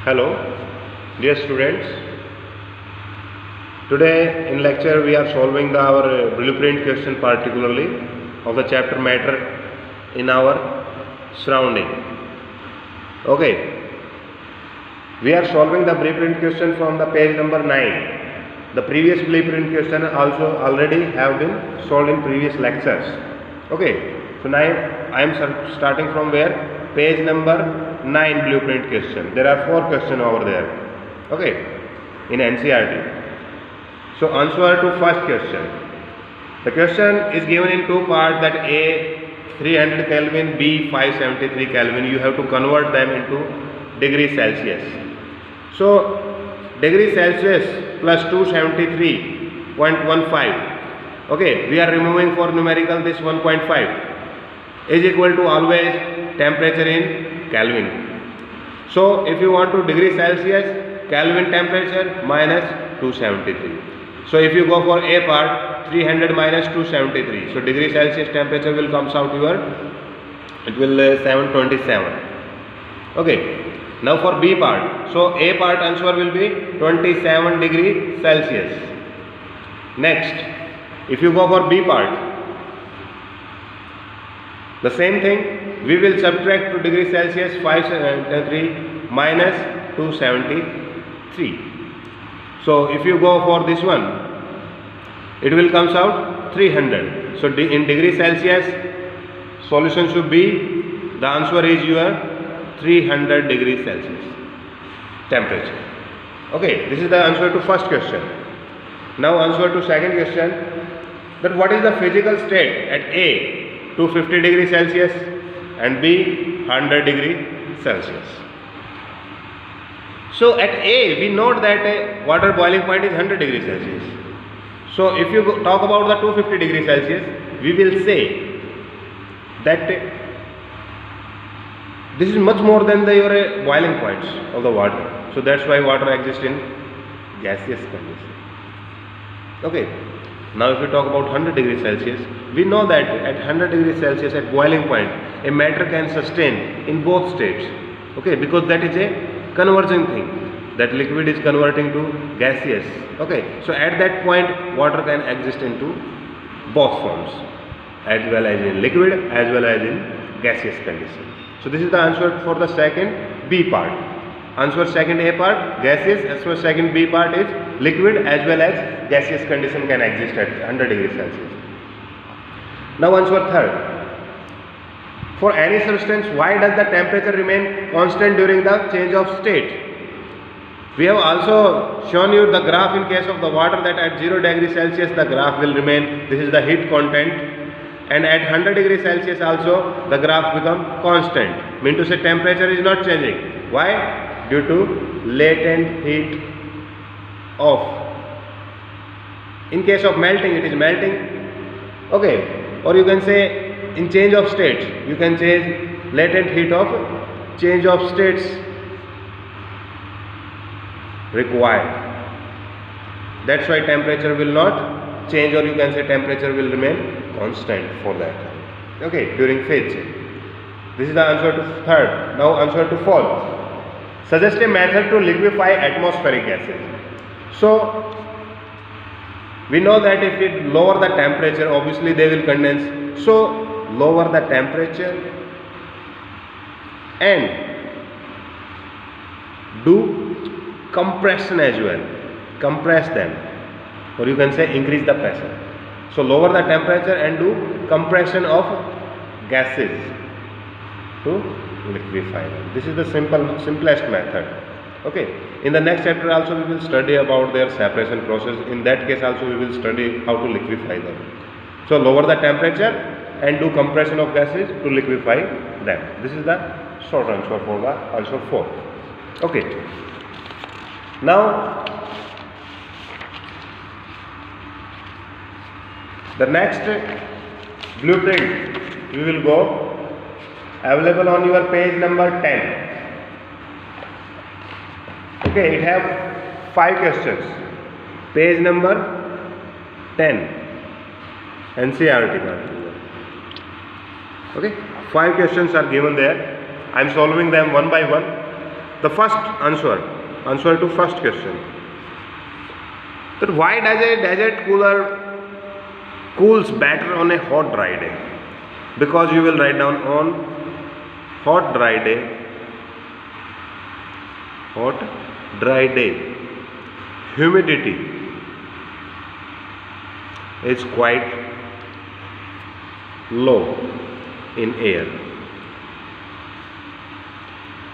Hello, dear students. Today in lecture we are solving our blueprint question, particularly of the chapter matter in our surrounding. Okay, we are solving the blueprint question from the page number 9. The previous blueprint question also already have been solved in previous lectures. Okay, so now I am starting from where? Page number 9 blueprint question. There are 4 questions over there. Okay, in NCERT. So answer to first question. The question is given in two parts, that A 300 Kelvin, B 573 Kelvin. You have to convert them into degree Celsius. So degree Celsius plus 273.15. Okay, we are removing for numerical this 1.5 is equal to always temperature in Kelvin. So if you want to degree Celsius, Kelvin temperature minus 273. So if you go for A part, 300 minus 273. So degree Celsius temperature will comes out your, it will 727. Okay. Now for B part. So A part answer will be 27 degree Celsius. Next, if you go for B part, the same thing, we will subtract to degree Celsius 573 minus 273. So if you go for this one, it will comes out 300. So in degree Celsius, solution should be, the answer is your 300 degrees Celsius temperature. Okay, this is the answer to first question. Now answer to second question, that what is the physical state at A 250 degrees Celsius and B 100 degree Celsius. So at A we note that water boiling point is 100 degrees Celsius. So if you talk about the 250 degrees Celsius, we will say that this is much more than your boiling points of the water. So that's why water exists in gaseous condition. Okay. Now if we talk about 100 degrees Celsius, we know that at 100 degrees Celsius at boiling point, a matter can sustain in both states. Okay, because that is a converging thing. That liquid is converting to gaseous. Okay, so at that point water can exist into both forms, as well as in liquid as well as in gaseous condition. So this is the answer for the second B part. Answer second A part gaseous, answer second B part is liquid as well as gaseous condition can exist at 100 degrees Celsius. Now answer third. For any substance, why does the temperature remain constant during the change of state? We have also shown you the graph in case of the water, that at 0 degrees Celsius the graph will remain, this is the heat content, and at 100 degrees Celsius also the graph become constant, mean to say temperature is not changing. Why? Due to latent heat of, in case of melting it is melting. Okay, or you can say in change of states, you can change latent heat of change of states required. That's why temperature will not change, or you can say temperature will remain constant for that. Okay, during phase change. This is the answer to third. Now answer to fourth. Suggest a method to liquefy atmospheric gases. So we know that if we lower the temperature, obviously they will condense. So lower the temperature and do compression as well. Compress them, or you can say increase the pressure. So lower the temperature and do compression of gases to liquefy them. This is the simplest method. Okay. In the next chapter also we will study about their separation process. In that case also we will study how to liquefy them. So lower the temperature and do compression of gases to liquefy them. This is the short answer for the answer 4. Okay. Now the next blueprint we will go, available on your page number 10. Okay, it have 5 questions. Page number 10. NCERT part. Okay, 5 questions are given there. I am solving them one by one. the first answer to first question. So why does a desert cooler cools better on a hot dry day? Because you will write down on hot dry day, humidity is quite low in air,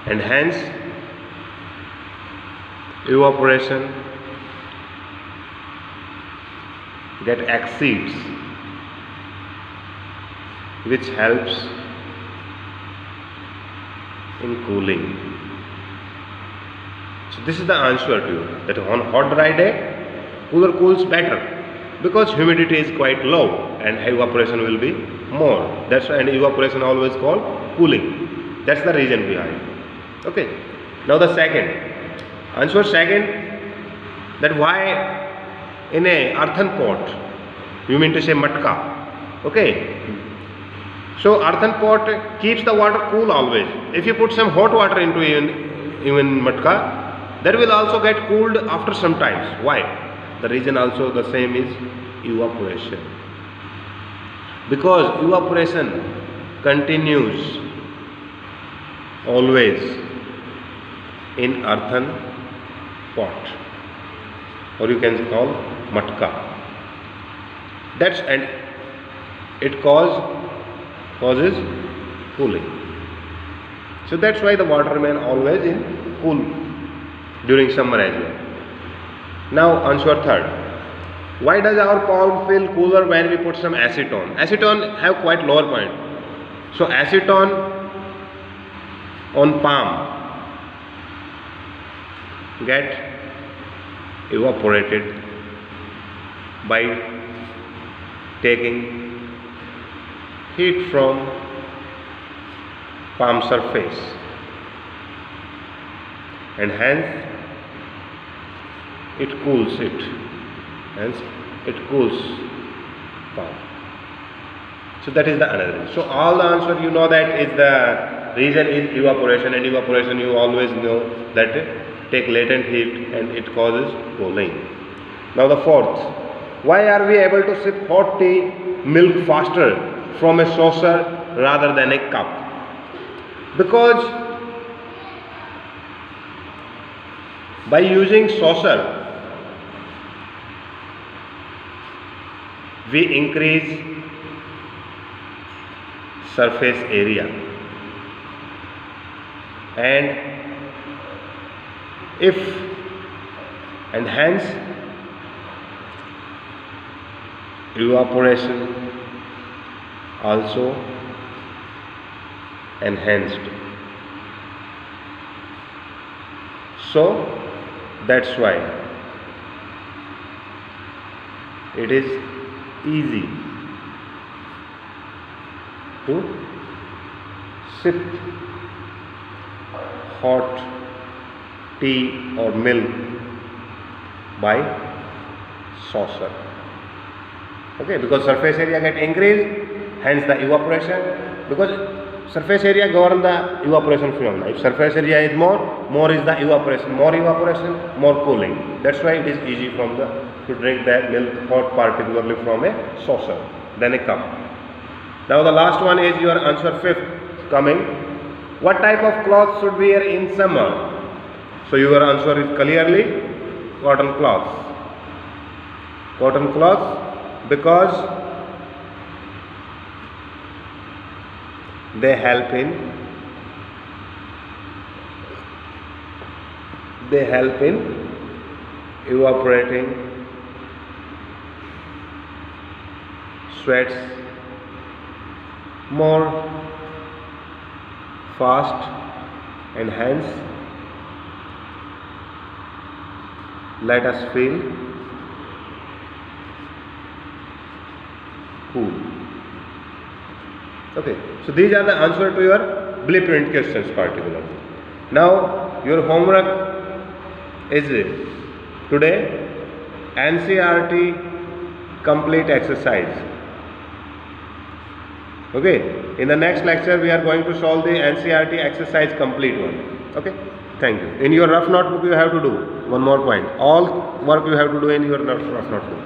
and hence evaporation exceeds, which helps in cooling. So this is the answer to you, that on hot dry day cooler cools better because humidity is quite low and evaporation will be more. That's why, and evaporation always called cooling. That's the reason behind. Okay. Now the second answer, that why in a earthen pot, you mean to say matka. Okay. So earthen pot keeps the water cool always. If you put some hot water into even matka, that will also get cooled after some times. Why? The reason also the same is evaporation. Because evaporation continues always in earthen pot, or you can call matka. And it causes cooling. So that's why the water remains always in cool during summer as well. Now answer third. Why does our palm feel cooler when we put some acetone? Acetone have quite lower point. So acetone on palm get evaporated by taking heat from palm surface, and hence it cools it. Hence it cools palm. So that is the another. So all the answer you know that is the reason is evaporation, and evaporation you always know that take latent heat and it causes cooling. Now the fourth. Why are we able to sip hot tea milk faster from a saucer rather than a cup? Because by using saucer we increase surface area, and hence evaporation also enhanced. So that's why it is easy to sip hot tea or milk by saucer. Okay, because surface area get increased, hence the evaporation, because surface area govern the evaporation phenomena. If surface area is more is the evaporation, more cooling. That's why it is easy to drink that milk hot, particularly from a saucer than a cup. Now the last one is your answer fifth coming. What type of cloth should we wear in summer? So your answer is clearly cotton cloth. Cotton cloth, because they help in evaporating sweats more fast, and hence let us feel cool. Okay, so these are the answer to your blueprint questions particularly. Now your homework is today NCERT complete exercise. Okay, in the next lecture we are going to solve the NCERT exercise complete one. Okay, Thank you. In your rough notebook, you have to do one more point. All work you have to do in your rough notebook.